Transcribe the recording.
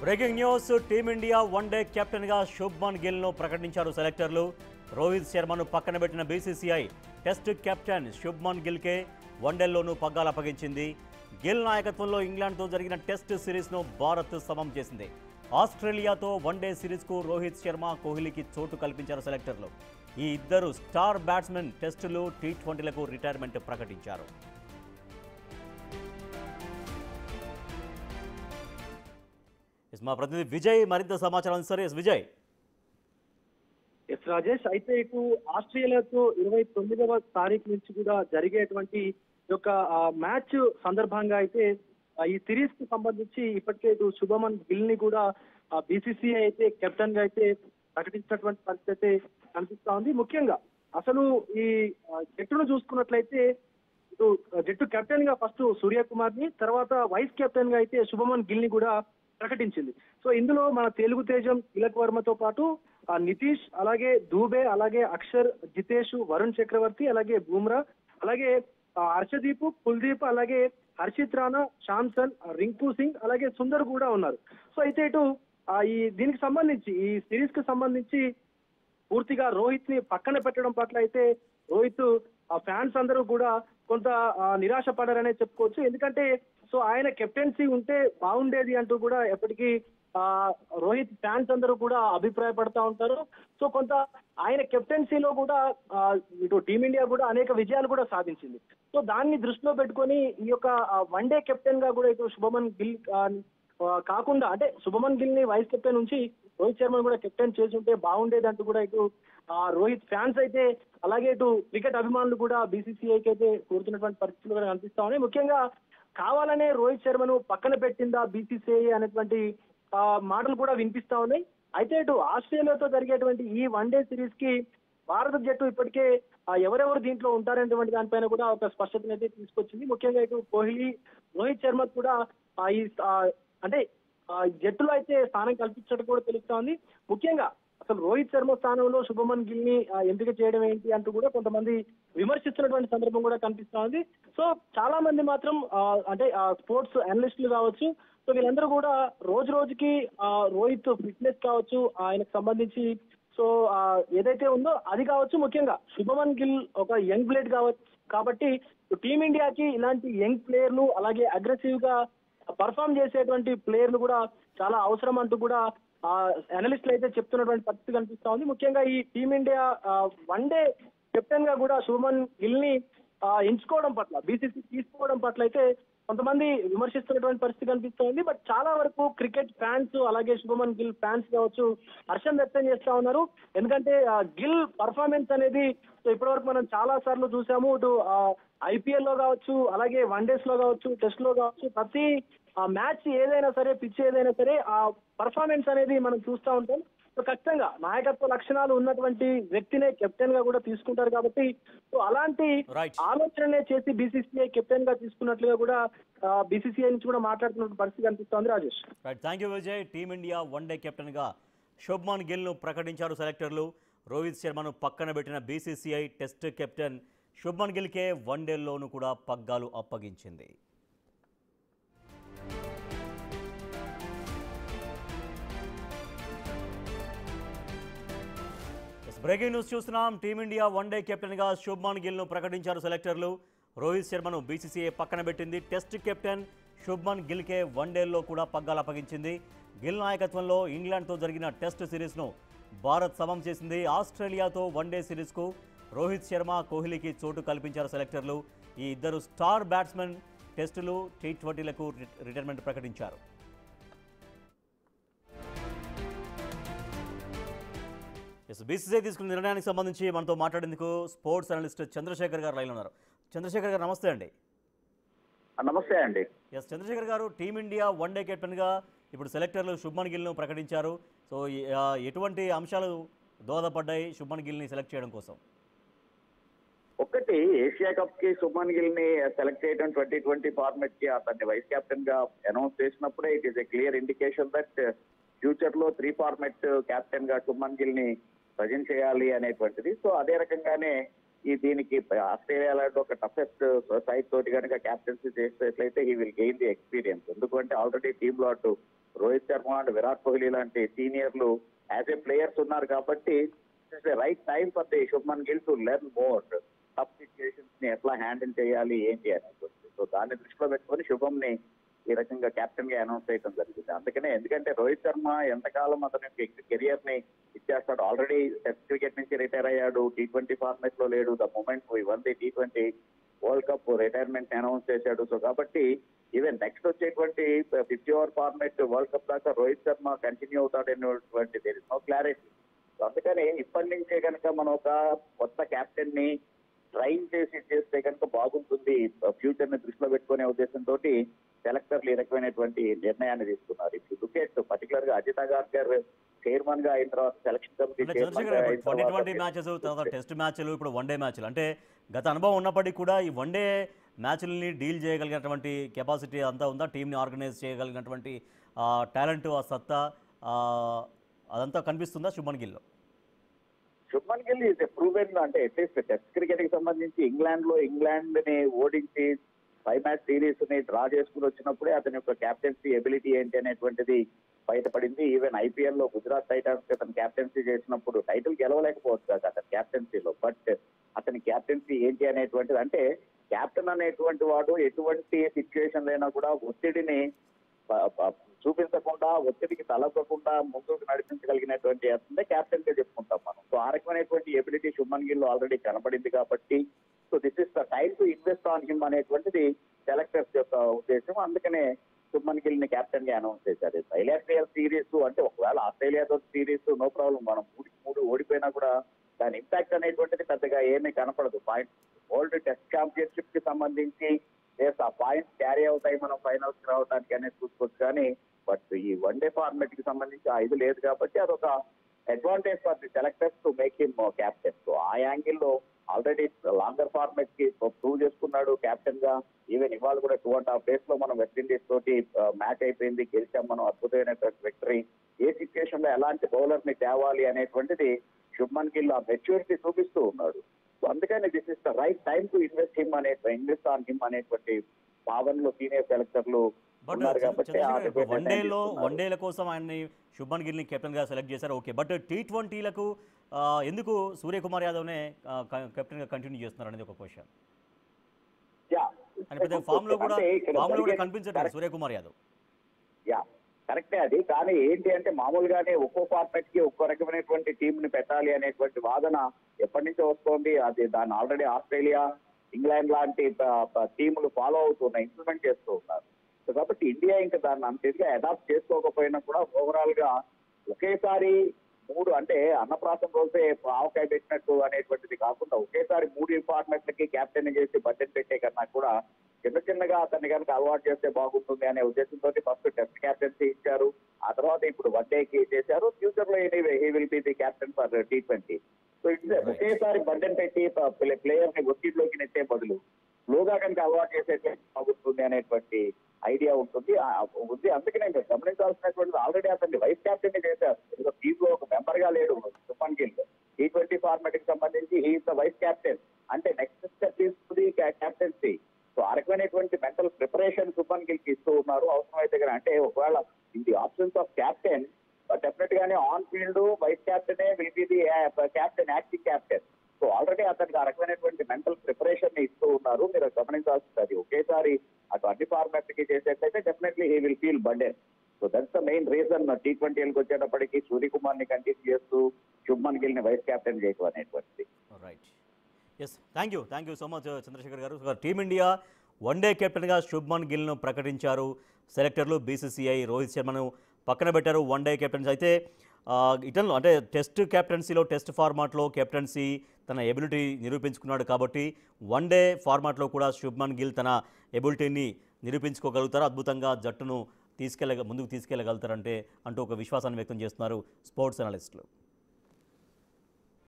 Breaking news team India one day కెప్టెన్గా శుభ్మన్ గిల్ను ప్రకటించారు సెలెక్టర్లు. రోహిత్ శర్మను పక్కన పెట్టిన బీసీసీఐ టెస్ట్ కెప్టెన్ శుభ్మన్ గిల్కే వన్డేల్లోనూ పగ్గాలు అప్పగించింది. గిల్ నాయకత్వంలో ఇంగ్లాండ్తో జరిగిన టెస్ట్ సిరీస్ను భారత్ సమం చేసింది. ఆస్ట్రేలియాతో వన్డే సిరీస్కు రోహిత్ శర్మ, కోహ్లీకి చోటు కల్పించారు సెలెక్టర్లు. ఈ ఇద్దరు స్టార్ బ్యాట్స్మెన్ టెస్టులు, టీ20లకు రిటైర్మెంట్ ప్రకటించారు. మా ప్రతినిధి విజయ్ మరింత సమాచారం సరే. విజయ్. ఎస్ రాజేష్, అయితే ఇటు ఆస్ట్రేలియాతో 29వ తారీఖు నుంచి కూడా జరిగేటువంటి యొక్క మ్యాచ్ సందర్భంగా అయితే ఈ సిరీస్ కు సంబంధించి ఇప్పటికే ఇటు శుభమన్ గిల్ ని కూడా బీసీసీఐ అయితే కెప్టెన్ గా అయితే ప్రకటించినటువంటి పరిస్థితి అయితే కనిపిస్తా ఉంది. ముఖ్యంగా అసలు ఈ జట్టును చూసుకున్నట్లయితే ఇటు జట్టు కెప్టెన్ గా ఫస్ట్ సూర్యకుమార్ ని, తర్వాత వైస్ కెప్టెన్ గా అయితే శుభమన్ గిల్ ని కూడా ప్రకటించింది. సో ఇందులో మన తెలుగు తేజం తిలక్ వర్మతో పాటు నితీష్, అలాగే దూబే, అలాగే అక్షర్, జితేష్, వరుణ్ చక్రవర్తి, అలాగే బూమ్రా, అలాగే హర్షదీప్, కుల్దీప్, అలాగే హర్షిత్ రాణా, శాంసన్, రింకు సింగ్, అలాగే సుందర్ కూడా ఉన్నారు. సో అయితే ఇటు దీనికి సంబంధించి ఈ సిరీస్ కి సంబంధించి పూర్తిగా రోహిత్ ని పక్కన పెట్టడం పట్ల అయితే రోహిత్ ఫ్యాన్స్ అందరూ కూడా కొంత నిరాశ పడారనే చెప్పుకోవచ్చు. ఎందుకంటే సో ఆయన కెప్టెన్సీ ఉంటే బాగుండేది అంటూ కూడా ఎప్పటికీ రోహిత్ ఫ్యాన్స్ అందరూ కూడా అభిప్రాయపడతా ఉంటారు. సో కొంత ఆయన కెప్టెన్సీలో కూడా ఇటు టీమిండియా కూడా అనేక విజయాలు కూడా సాధించింది. సో దాన్ని దృష్టిలో పెట్టుకొని ఈ యొక్క వన్డే కెప్టెన్ గా కూడా ఇటు శుభమన్ గిల్ కాకుండా, అంటే శుభమన్ గిల్ ని వైస్ కెప్టెన్ నుంచి రోహిత్ శర్మను కూడా కెప్టెన్ చేసి ఉంటే బాగుండేది అంటూ కూడా ఇటు రోహిత్ ఫ్యాన్స్ అయితే, అలాగే ఇటు క్రికెట్ అభిమానులు కూడా బీసీసీఐకి అయితే కోరుతున్నటువంటి పరిస్థితులు కూడా కనిపిస్తా ఉన్నాయి. ముఖ్యంగా కావాలనే రోహిత్ శర్మను పక్కన పెట్టిందా బీసీసీఐ అనేటువంటి మాటలు కూడా వినిపిస్తా ఉన్నాయి. అయితే ఇటు ఆస్ట్రేలియాతో జరిగేటువంటి ఈ వన్డే సిరీస్ కి భారత జట్టు ఇప్పటికే ఎవరెవరు దీంట్లో ఉంటారనేటువంటి దానిపైన కూడా ఒక స్పష్టతను అయితే తీసుకొచ్చింది. ముఖ్యంగా ఇటు కోహ్లీ, రోహిత్ శర్మ కూడా ఈ అంటే జట్టులో అయితే స్థానం కల్పించడం కూడా తెలుస్తా ఉంది. ముఖ్యంగా అసలు రోహిత్ శర్మ స్థానంలో శుభమన్ గిల్ ని ఎంపిక చేయడం ఏంటి అంటూ కూడా కొంతమంది విమర్శిస్తున్నటువంటి సందర్భం కూడా కనిపిస్తా ఉంది. సో చాలా మంది మాత్రం అంటే స్పోర్ట్స్ అనలిస్టులు కావచ్చు, సో వీళ్ళందరూ కూడా రోజు రోజుకి రోహిత్ ఫిట్నెస్ కావచ్చు, ఆయనకు సంబంధించి సో ఏదైతే ఉందో అది కావచ్చు, ముఖ్యంగా శుభమన్ గిల్ ఒక యంగ్ ప్లేయర్ కావచ్చు కాబట్టి టీమిండియాకి ఇలాంటి యంగ్ ప్లేయర్లు, అలాగే అగ్రెసివ్ గా పర్ఫామ్ చేసేటువంటి ప్లేయర్లు కూడా చాలా అవసరం అంటూ కూడా అనలిస్టులు అయితే చెప్తున్నటువంటి పరిస్థితి కనిపిస్తా ఉంది. ముఖ్యంగా ఈ టీమిండియా వన్డే కెప్టెన్ గా కూడా శుభమన్ గిల్ ని ఎంచుకోవడం పట్ల, బీసీసీ తీసుకోవడం పట్ల అయితే కొంతమంది విమర్శిస్తున్నటువంటి పరిస్థితి కనిపిస్తా ఉంది. బట్ చాలా వరకు క్రికెట్ ఫ్యాన్స్, అలాగే శుభమన్ గిల్ ఫ్యాన్స్ కావచ్చు హర్షం వ్యక్తం చేస్తా ఉన్నారు. ఎందుకంటే గిల్ పర్ఫార్మెన్స్ అనేది సో ఇప్పటివరకు మనం చాలా సార్లు చూసాము. ఇటు ఐపీఎల్ లో కావచ్చు, అలాగే వన్ డేస్ లో కావచ్చు, టెస్ట్ లో కావచ్చు, ప్రతి మ్యాచ్ ఏదైనా సరే, పిచ్ ఏదైనా సరే ఆ పర్ఫార్మెన్స్ అనేది మనం చూస్తూ ఉంటాం. సో ఖచ్చితంగా నాయకత్వ లక్షణాలు ఉన్నటువంటి వ్యక్తినే కెప్టెన్ గా కూడా తీసుకుంటారు కాబట్టి సో అలాంటి ఆలోచననే చేసి బీసీసీఐ కెప్టెన్ గా తీసుకున్నట్లుగా కూడా బీసీసీఐ నుంచి కూడా మాట్లాడుతున్న పరిస్థితి కనిపిస్తోంది. Rajesh. Thank you Vijay. Team India one day captain గా శుభ్మన్ గిల్ ను ప్రకటించారు సెలెక్టర్లు. రోహిత్ శర్మను పక్కన పెట్టిన బీసీసీఐ టెస్ట్ కెప్టెన్ శుభ్మన్ గిల్కే వన్డేల్లోనూ కూడా పగ్గాలు అప్పగించింది. బ్రేకింగ్ న్యూస్ చూస్తున్నాం. టీమిండియా వన్డే కెప్టెన్గా శుభ్మన్ గిల్ను ప్రకటించారు సెలెక్టర్లు. రోహిత్ శర్మను బీసీసీఐ పక్కన పెట్టింది. టెస్ట్ కెప్టెన్ శుభ్మన్ గిల్కే వన్డేల్లో కూడా పగ్గాలు అప్పగించింది. గిల్ నాయకత్వంలో ఇంగ్లాండ్తో జరిగిన టెస్ట్ సిరీస్ను భారత్ సమం చేసింది. ఆస్ట్రేలియాతో వన్డే సిరీస్కు రోహిత్ శర్మ, కోహ్లీకి చోటు కల్పించారు సెలెక్టర్లు. ఈ ఇద్దరు స్టార్ బ్యాట్స్మెన్ టెస్టులు, టీ20లకు రిటైర్మెంట్ ప్రకటించారు. బీసీసీఐ తీసుకున్న నిర్ణయానికి సంబంధించి మనతో మాట్లాడేందుకు స్పోర్ట్స్ అనలిస్ట్ చంద్రశేఖర్ గారు లైన్లో ఉన్నారు. చంద్రశేఖర్ గారు నమస్తే అండి. నమస్తే అండి. చంద్రశేఖర్ గారు, టీమిండియా వన్డే కెప్టెన్గా ఇప్పుడు సెలెక్టర్లు శుభ్మన్ గిల్ను ప్రకటించారు. సో ఎటువంటి అంశాలు దోహదపడ్డాయి శుభ్మన్ గిల్ని సెలెక్ట్ చేయడం కోసం? ఒకటి, ఏషియా కప్ కి శుభ్మన్ గిల్ ని సెలెక్ట్ చేయడం 2020 ఫార్మెట్ కి అతన్ని వైస్ కెప్టెన్ గా అనౌన్స్ చేసినప్పుడే it is a clear indication that future లో 3 ఫార్మెట్ కెప్టెన్ గా శుభ్మన్ గిల్ ని ప్రజెంట్ చేయాలి అనేటువంటిది. సో అదే రకంగానే దీనికి ఆస్ట్రేలియా లాంటి ఒక టఫెస్ట్ సైడ్ తోటి కనుక క్యాప్టెన్సీ చేసేట్లయితే he will gain the experience. ఎందుకంటే ఆల్రెడీ టీమ్ లో అటు రోహిత్ శర్మ అండ్ విరాట్ కోహ్లీ లాంటి సీనియర్లు యాజ్ ఏ ప్లేయర్స్ ఉన్నారు కాబట్టి right time for the Shubman Gill to learn more tough situations ని ఎట్లా హ్యాండిల్ చేయాలి ఏంటి అనేది. సో దాన్ని దృష్టిలో పెట్టుకొని శుభం ని ఈ రకంగా కెప్టెన్ గా అనౌన్స్ చేయడం జరిగింది. అందుకనే ఎందుకంటే రోహిత్ శర్మ ఎంతకాలం అతని కెరియర్ ని ఇచ్చేస్తాడు. ఆల్రెడీ టెస్ట్ క్రికెట్ నుంచి రిటైర్ అయ్యాడు, T20 ఫార్మాట్ లో లేడు. The moment won the T20 world cup retirement announce చేశాడు. సో కాబట్టి ఈవెన్ నెక్స్ట్ వచ్చేటువంటి 50 ఓవర్ ఫార్మాట్ వరల్డ్ కప్ దాకా రోహిత్ శర్మ కంటిన్యూ అవుతాడనేటువంటి there is no clarity. So అందుకని ఇప్పటి నుంచే కనుక మనం ఒక కొత్త కెప్టెన్ ని ట్రైన్ చేస్తే కనుక బాగుంటుంది ఫ్యూచర్ ని దృష్టిలో పెట్టుకునే ఉద్దేశంతో సెలెక్టర్లు ఈ రకమైనటువంటి నిర్ణయాన్ని తీసుకున్నారు. ఇప్పుడు లుకెట్ పర్టికులర్ గా అజిత్ అగర్కర్ చైర్మన్ గా అయిన తర్వాత సెలక్షన్ కమిటీ T20 మ్యాచెస్, తర్వాత టెస్ట్ మ్యాచ్లు, ఇప్పుడు వన్డే మ్యాచ్లు, అంటే గత అనుభవం ఉన్నప్పటికీ కూడా ఈ వన్డే మ్యాచ్లని డీల్ చేయగలిగినటువంటి కెపాసిటీ అంతా ఉందా? టీంని ఆర్గనైజ్ చేయగలిగినటువంటి టాలెంట్, ఆ సత్తా అదంతా కనిపిస్తుందా శుభ్మన్ గిల్లో? శుభ్మన్ గిల్ ఈజ్ ప్రూవెన్, అంటే అట్లీస్ట్ టెస్ట్ క్రికెట్ కి సంబంధించి ఇంగ్లాండ్ ని ఓడించి 5 మ్యాచ్ సిరీస్ ని డ్రా చేసుకుని వచ్చినప్పుడే అతని యొక్క క్యాప్టెన్సీ ఎబిలిటీ ఏంటి అనేటువంటిది బయటపడింది. ఈవెన్ ఐపీఎల్ లో గుజరాత్ టైటన్స్ అతను క్యాప్టెన్సీ చేసినప్పుడు టైటిల్ గెలవలేకపోవచ్చు కాదు అతని క్యాప్టెన్సీలో, బట్ అతని క్యాప్టెన్సీ ఏంటి అనేటువంటిది, అంటే క్యాప్టెన్ అనేటువంటి వాడు ఎటువంటి సిచ్యువేషన్ అయినా కూడా ఒత్తిడిని చూపించకుండా, ఒత్తిడికి తలపకుండా ముందుకు నడిపించగలిగినటువంటి అతనే క్యాప్టెన్ గా చెప్పుకుంటాం మనం. సో ఆ రకమైనటువంటి ఎబిలిటీ శుభ్మన్ గిల్ ఆల్రెడీ కనబడింది కాబట్టి so this is the time to invest on him అనేటువంటిది సెలెక్టర్స్ యొక్క ఉద్దేశం. అందుకనే శుభ్మన్ గిల్ ని కెప్టెన్ గా అనౌన్స్ చేశారు. బైలాటరల్ సిరీస్ అంటే ఒకవేళ ఆస్ట్రేలియాతో సిరీస్ నో ప్రాబ్లం, మనం 3 ఓడిపోయినా కూడా దాని ఇంపాక్ట్ అనేటువంటిది పెద్దగా ఏమీ కనపడదు. వరల్డ్ టెస్ట్ ఛాంపియన్షిప్ కి సంబంధించి ఆ పాయింట్స్ క్యారీ అవుతాయి మనం ఫైనల్స్ రావడానికి అనేది చూసుకోవచ్చు. కానీ బట్ ఈ వన్డే ఫార్మాట్ కి సంబంధించి ఆ ఇది లేదు కాబట్టి అదొక advantage for the selectors to make him captain. So ఆ యాంగిల్లో ఆల్రెడీ లాంగర్ ఫార్మాట్ కి ప్రూవ్ చేసుకున్నాడు క్యాప్టెన్ గా. ఈవెన్ ఇవాళ కూడా 2.5 days లో మనం వెస్టిండీస్ తోటి మ్యాచ్ అయిపోయింది, గెలిచాం మనం, అద్భుతమైనటువంటి విక్టరీ. ఏ సిచ్యువేషన్ లో ఎలాంటి బౌలర్ ని తేవాలి అనేటువంటిది శుభ్మన్ గిల్ ఆ మెచ్యూరిటీ చూపిస్తూ ఉన్నాడు. సో అందుకని this is the right time to invest on him అనేటువంటి భావనలో సీనియర్ సెలెక్టర్లు ఉన్నారు కాబట్టి వన్డేల కోసం ఆయన్ని శుభ్మన్ గిల్ని కెప్టెన్ గా సెలెక్ట్ చేశారు. ఓకే, బట్ T20లకు ఎందుకు సూర్యకుమార్ యాదవ్నే కెప్టెన్ గా కంటిన్యూ చేస్తున్నారు అనేది ఒక క్వశ్చన్. ఫామ్ లో కూడా కనిపించట్లేదు సూర్యకుమార్ యాదవ్. కరెక్టే అది, కానీ ఏంటి అంటే మామూలుగానే ఒక్కో ఫార్మాట్ కి ఒక్కో రకమైనటువంటి టీం ని పెట్టాలి అనేటువంటి వాదన ఎప్పటి నుంచో వస్తోంది. అది దాన్ని ఆల్రెడీ ఆస్ట్రేలియా, ఇంగ్లాండ్ లాంటి టీములు ఫాలో అవుతున్నాయి, ఇంప్లిమెంట్ చేస్తూ ఉన్నారు. సో కాబట్టి ఇండియా ఇంకా దాన్ని అంత ఇదిగా అడాప్ట్ చేసుకోకపోయినా కూడా ఓవరాల్ గా ఒకేసారి 3 అంటే అన్నప్రాసం రోజే ఆవకాయ పెట్టినట్టు అనేటువంటిది కాకుండా ఒకేసారి 3 ఫార్మాట్లకి క్యాప్టెన్ చేసి బడ్జెట్ పెట్టే కన్నా కూడా చిన్నగా అతన్ని కనుక అలవాటు చేస్తే బాగుంటుంది అనే ఉద్దేశంతో ఫస్ట్ టెస్ట్ క్యాప్టెన్సీ ఇచ్చారు, ఆ తర్వాత ఇప్పుడు వన్డేకి చేశారు. ఫ్యూచర్ లో anyway he will be the captain for T20. So it's ఒకేసారి బడ్జెట్ పెట్టి ప్లేయర్ ని ఒత్తిడిలోకి నెట్టే బదులు స్లోగా కనుక అలవాటు చేసేట్లే బాగుంటుంది అనేటువంటి ఐడియా ఉంటుంది. అందుకనే గమనించాల్సినటువంటిది ఆల్రెడీ అతన్ని వైస్ క్యాప్టెన్ చేశారు. టీమ్ లో ఒక మెంబర్ గా లేడు శుభ్మన్ గిల్. T20 ఫార్మాట్ కి సంబంధించి హీఈస్ ద వైస్ కెప్టెన్, అంటే నెక్స్ట్ స్టెప్ తీసుకుంది క్యాప్టెన్సీ. సో ఆ రకమైనటువంటి మెంటల్ ప్రిపరేషన్ శుభ్మన్ గిల్ కి ఇస్తూ ఉన్నారు. అవసరమైతే కానీ అంటే ఒకవేళ in the options of captain definite గానే ఆన్ ఫీల్డ్ వైస్ క్యాప్టెనే will be the captain, acting captain. So already అతనికి ఆ రకమైనటువంటి మెంటల్ ప్రిపరేషన్ ని ఇస్తూ ఉన్నారు. మీరు గమనించాల్సింది ఒకేసారి అటు అన్ని ఫార్మాట్ కి చేసేట్లయితే definitely he will feel burden. So that's the main reason T20లకు వచ్చేటప్పటికి సూర్యకుమార్ ని కంటిన్యూ చేస్తూ శుభ్మన్ గిల్ ని వైస్ క్యాప్టెన్ చేయడం అనేటువంటిది. Right, yes, thank you so much Chandrashekhar గారు. టీమిండియా వన్డే కెప్టెన్గా శుభ్మన్ గిల్ను ప్రకటించారు సెలెక్టర్లు. BCCI రోహిత్ శర్మను పక్కన పెట్టారు వన్డే కెప్టెన్స్. అయితే ఇటన్లో అంటే టెస్ట్ కెప్టెన్సీలో, టెస్ట్ ఫార్మాట్లో కెప్టెన్సీ తన ఎబిలిటీ నిరూపించుకున్నాడు కాబట్టి వన్డే ఫార్మాట్లో కూడా శుభ్మన్ గిల్ తన ఎబిలిటీని నిరూపించుకోగలుగుతారు, అద్భుతంగా జట్టును ముందుకు తీసుకెళ్లగలుగుతారంటే అంటూ ఒక విశ్వాసాన్ని వ్యక్తం చేస్తున్నారు స్పోర్ట్స్ అనలిస్టులు.